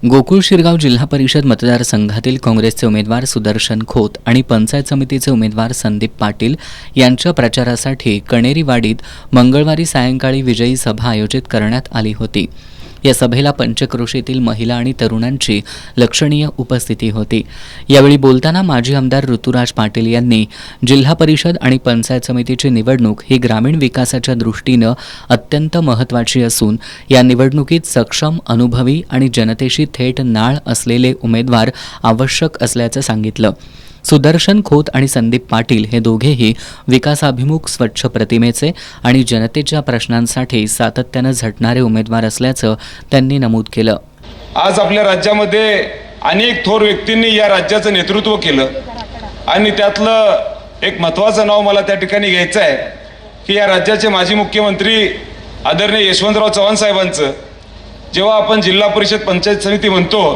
गोकुळ शिरगाव जिल्हा परिषद मतदारसंघातील काँग्रेसचे उमेदवार सुदर्शन खोत आणि पंचायत समितीचे उमेदवार संदीप पाटील यांच्या प्रचारासाठी कणेरीवाडीत मंगळवारी सायंकाळी विजयी सभा आयोजित करण्यात आली होती। या सभेला पंचक्रोशीतील महिला आणि तरुणांची लक्षणीय उपस्थिती होती। यावेळी बोलताना माजी आमदार ऋतुराज पाटील यांनी जिल्हा परिषद आणि पंचायत समितीची निवडणूक ही ग्रामीण विकासाच्या दृष्टीनं अत्यंत महत्त्वाची असून या निवडणुकीत सक्षम, अनुभवी आणि जनतेशी थेट नाळ असलेले उमेदवार आवश्यक असल्याचं सांगितलं। सुदर्शन खोत आणि संदीप पाटील हे दोघेही विकासाभिमुख, स्वच्छ प्रतिमेचे आणि जनतेच्या प्रश्नांसाठी सातत्यानं झटणारे उमेदवार असल्याचं त्यांनी नमूद केलं। आज आपल्या राज्यामध्ये अनेक थोर व्यक्तींनी या राज्याचं नेतृत्व केलं आणि त्यातलं एक महत्त्वाचं नाव मला त्या ठिकाणी घ्यायचं आहे की या राज्याचे माजी मुख्यमंत्री आदरणीय यशवंतराव चव्हाण साहेबांचं जेव्हा आपण जिल्हा परिषद पंचायत समिती म्हणतो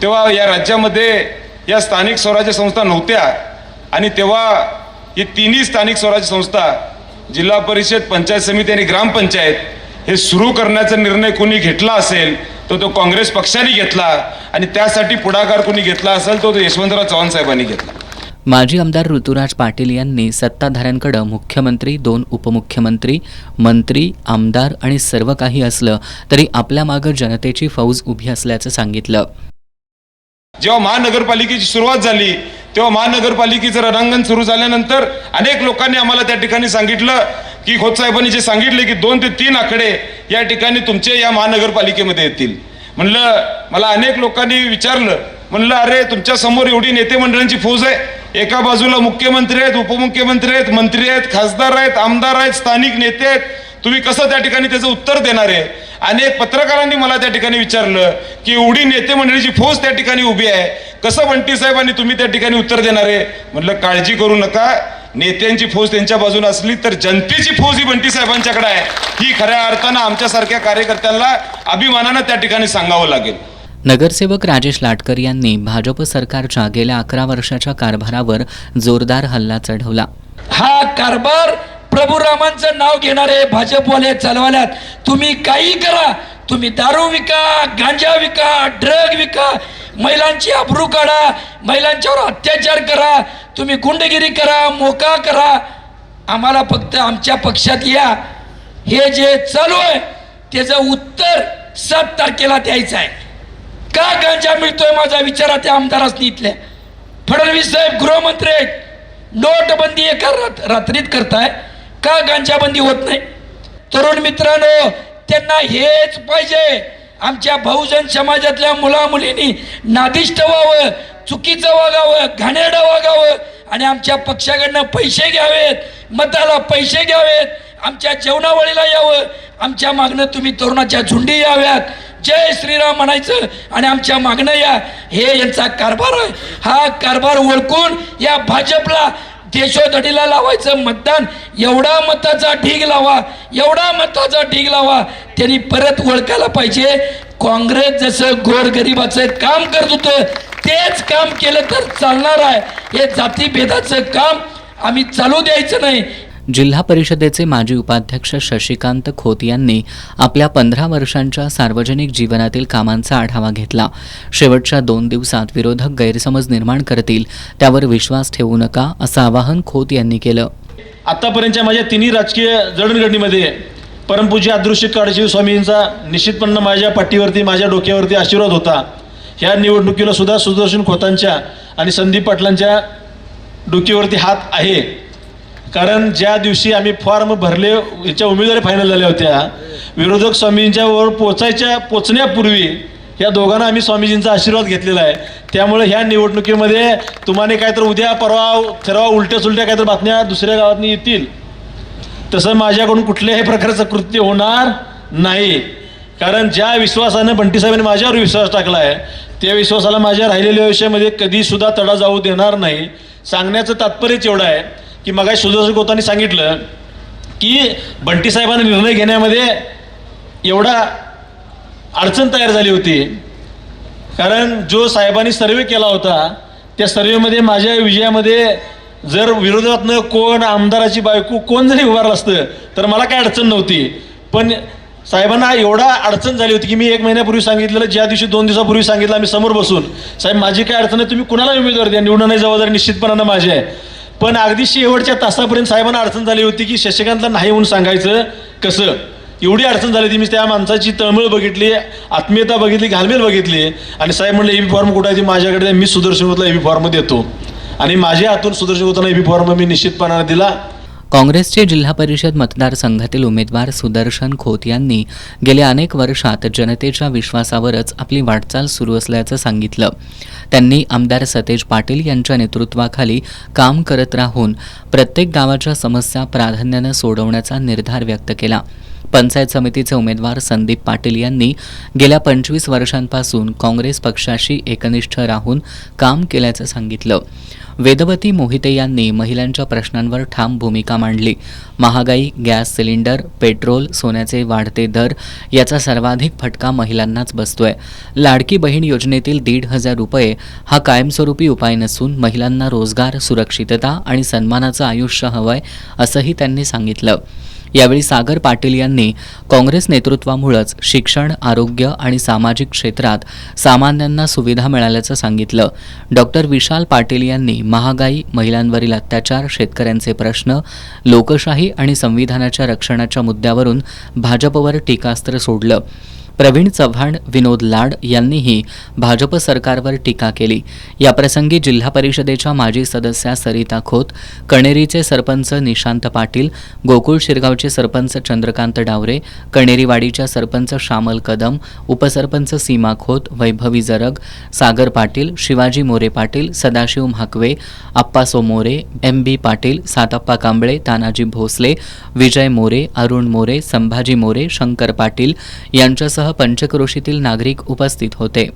तेव्हा या राज्यामध्ये या स्थानिक स्वराज्य संस्था नव्हत्या आणि तेव्हा ही तिन्ही स्थानिक स्वराज्य संस्था जिल्हा परिषद, पंचायत समिती आणि ग्रामपंचायत हे सुरू करण्याचा निर्णय कोणी घेतला असेल तो काँग्रेस पक्षाने घेतला आणि त्यासाठी पुढाकार कोणी घेतला असेल तो यशवंतराव चव्हाण साहेबांनी घेतला। माजी आमदार ऋतुराज पाटील यांनी सत्ताधाऱ्यांकडे मुख्यमंत्री, 2 उपमुख्यमंत्री, मंत्री, आमदार आणि सर्व काही असलं तरी आपल्या मागे जनतेची फौज उभी असल्याचं सांगितलं। जेव्हा महानगरपालिकेची सुरुवात झाली तेव्हा महानगरपालिकेचं रणांगण सुरू झाल्यानंतर अनेक लोकांनी आम्हाला त्या ठिकाणी सांगितलं की खोत साहेबांनी जे सांगितले की 2 ते 3 आकडे या ठिकाणी तुमचे या महानगरपालिकेमध्ये येतील। म्हणलं, मला अनेक लोकांनी विचारलं, म्हणलं अरे तुमच्या समोर एवढी नेते मंडळांची फौज आहे, एका बाजूला मुख्यमंत्री आहेत, उपमुख्यमंत्री आहेत, मंत्री आहेत, खासदार आहेत, आमदार आहेत, स्थानिक नेते आहेत, तुम्ही कसं त्या ठिकाणी त्याचं उत्तर देणार आहे? अनेक पत्रकारांनी मला त्या ठिकाणी विचारलं की एवढी नेते मंडळीची फौज त्या ठिकाणी उभी आहे, कसं बंटी साहेबांनी तुम्ही त्या ठिकाणी उत्तर देणार आहे? म्हटलं काळजी करू नका, नेत्यांची फौज त्यांच्या बाजूने असली तर जनतेची फौज ही बंटी साहेबांच्याकडे आहे, ही खऱ्या अर्थानं आमच्यासारख्या कार्यकर्त्यांना अभिमानानं त्या ठिकाणी सांगावं लागेल। नगरसेवक राजेश लाटकर यांनी भाजप सरकारच्या गेल्या 11 वर्षाच्या कारभारावर जोरदार हल्ला चढवला। हा कारभार प्रभू रामांचं नाव घेणारे भाजपवाले चालवाल्यात। तुम्ही काही करा, तुम्ही दारू विका, गांजा विका, ड्रग विका, महिलांची अब्रू काढा, महिलांच्यावर अत्याचार करा, तुम्ही गुंडगिरी करा, मोका करा, आम्हाला फक्त आमच्या पक्षात या। हे जे चालू आहे त्याचं उत्तर 7 तारखेला द्यायचं आहे। का गांजा मिळतोय माझा विचारा त्या आमदारांनी इथल्या। फडणवीस साहेब गृहमंत्री आहेत, नोटबंदी एका रात्रीत करताय, का गांजाबंदी होत नाही? तरुण मित्रांनो, त्यांना हेच पाहिजे, आमच्या बहुजन समाजातल्या मुला मुलींनी नादिष्ट व्हावं, चुकीचं वागावं, घाणेरडं वागावं आणि आमच्या पक्षाकडनं पैसे घ्यावेत, मताला पैसे घ्यावेत, आमच्या जेवणावळीला यावं, आमच्या मागणं तुम्ही तरुणाच्या झुंडी याव्यात, जय श्रीराम म्हणायचं आणि आमच्या मागणं या, हे यांचा कारभार आहे। हा कारभार ओळखून या भाजपला देशोधडीला लावायचं मतदान, एवढा मताचा ढीग लावा, एवढा मताचा ढीग लावा, त्यांनी परत ओळखायला पाहिजे काँग्रेस जसं गोरगरिबाचं काम करत होतं तेच काम केलं तर चालणार आहे। हे जातीभेदाचं काम आम्ही चालू द्यायचं नाही। जिल्हा परिषदेचे माजी उपाध्यक्ष शशिकांत खोत यांनी आपल्या 15 वर्षांच्या सार्वजनिक जीवनातील कामांचा आढावा घेतला। शेवटच्या 2 दिवसात विरोधक गैरसमज निर्माण करतील त्यावर विश्वास ठेवू नका असं आवाहन खोत यांनी केलं। आतापर्यंतच्या माझ्या तिन्ही राजकीय जडणघडणीमध्ये परमपूज्य अदृश्य काळजी स्वामींचा निश्चितपणे माझ्या पाठीवरती, माझ्या डोक्यावरती आशीर्वाद होता। ह्या निवडणुकीला सुद्धा सुदर्शन खोतांच्या आणि संदीप पाटलांच्या डोक्यावरती हात आहे। कारण ज्या दिवशी आम्ही फॉर्म भरले, याच्या उमेदवारी फायनल झाल्या होत्या, विरोधक स्वामींच्यावर पोचण्यापूर्वी या दोघांना आम्ही स्वामीजींचा आशीर्वाद घेतलेला आहे। त्यामुळे ह्या निवडणुकीमध्ये तुम्हाला काय तर उद्या परवा उलट्या सुलट्या काय तर बातम्या दुसऱ्या गावातनी येतील, तसं माझ्याकडून कुठल्याही प्रकारचं कृत्य होणार नाही। कारण ज्या विश्वासानं बंटी साहेबांनी माझ्यावर विश्वास टाकला आहे त्या विश्वासाला माझ्या राहिलेल्या आयुष्यामध्ये कधीसुद्धा तडा जाऊ देणार नाही। सांगण्याचं तात्पर्यच एवढं आहे की मगाशी सुदर्शन खोतांनी सांगितलं की बंटी साहेबांना निर्णय घेण्यामध्ये एवढा अडचण तयार झाली होती, कारण जो साहेबांनी सर्वे केला होता त्या सर्वेमध्ये माझ्या विजयामध्ये जर विरोधातनं कोण, आमदाराची बायको कोण जरी उभारलं असतं तर मला काय अडचण नव्हती, पण साहेबांना एवढा अडचण झाली होती की मी 1 महिन्यापूर्वी सांगितलेलं, ज्या दिवशी 2 दिवसापूर्वी सांगितलं आम्ही समोर बसून, साहेब माझी काय अडचण आहे, तुम्ही कुणाला उमेदवार द्या, निवडण्याची जबाबदारी निश्चितपणानं माझी आहे. पण अगदी शेवटच्या तासापर्यंत साहेबांना अडचण झाली होती की शशिकांतला नाही म्हणून सांगायचं कसं. एवढी अडचण झाली होती. मी त्या माणसाची तळमळ बघितली, आत्मीयता बघितली, घालमेल बघितली. आणि साहेब म्हणले एबी फॉर्म कुठं आहे, ती माझ्याकडे द्या, मी सुदर्शन खोतला एबी फॉर्म देतो. आणि माझ्या हातून सुदर्शन खोतांना एबी फॉर्म मी निश्चितपणानं दिला. काँग्रेसचे जिल्हा परिषद मतदारसंघातील उमेदवार सुदर्शन खोत यांनी गेल्या अनेक वर्षात जनतेच्या विश्वासावरच आपली वाटचाल सुरू असल्याचं सांगितलं. त्यांनी आमदार सतेज पाटील यांच्या नेतृत्वाखाली काम करत राहून प्रत्येक गावाच्या समस्या प्राधान्यानं सोडवण्याचा निर्धार व्यक्त केला. पंचायत समितीचे उमेदवार संदीप पाटील यांनी गेल्या 25 वर्षांपासून काँग्रेस पक्षाशी एकनिष्ठ राहून काम केल्याचं सांगितलं. वेदवती मोहिते यांनी महिलांच्या प्रश्नांवर ठाम भूमिका मांडली. महागाई, गॅस सिलेंडर, पेट्रोल, सोन्याचे वाढते दर याचा सर्वाधिक फटका महिलांनाच बसतोय. लाडकी बहीण योजनेतील 1,500 रुपये हा कायमस्वरूपी उपाय नसून महिलांना रोजगार, सुरक्षितता आणि सन्मानाचं आयुष्य हवंय असंही त्यांनी सांगितलं. यावेळी सागर पाटील यांनी काँग्रेस नेतृत्वामुळेच शिक्षण, आरोग्य आणि सामाजिक क्षेत्रात सामान्यांना सुविधा मिळाल्याचं सांगितलं. डॉक्टर विशाल पाटील यांनी महागाई, महिलांवरील अत्याचार, शेतकऱ्यांचे प्रश्न, लोकशाही आणि संविधानाच्या रक्षणाच्या मुद्द्यावरून भाजपवर टीकास्त्र सोडलं. प्रवीण चव्हाण, विनोद लाड यांनीही भाजप सरकारवर टीका केली. याप्रसंगी जिल्हा परिषदेच्या माजी सदस्या सरिता खोत, कणेरीचे सरपंच निशांत पाटील, गोकुळ शिरगावचे सरपंच चंद्रकांत डावरे, कणेरीवाडीच्या सरपंच श्यामल कदम, उपसरपंच सीमा खोत, वैभवी जरग, सागर पाटील, शिवाजी मोरे पाटील, सदाशिव म्हाकवे, आप्पासो मोरे, MB पाटील, सातप्पा कांबळे, तानाजी भोसले, विजय मोरे, अरुण मोरे, संभाजी मोरे, शंकर पाटील यांच्यासह पंचक्रोशीतील नागरिक उपस्थित होते.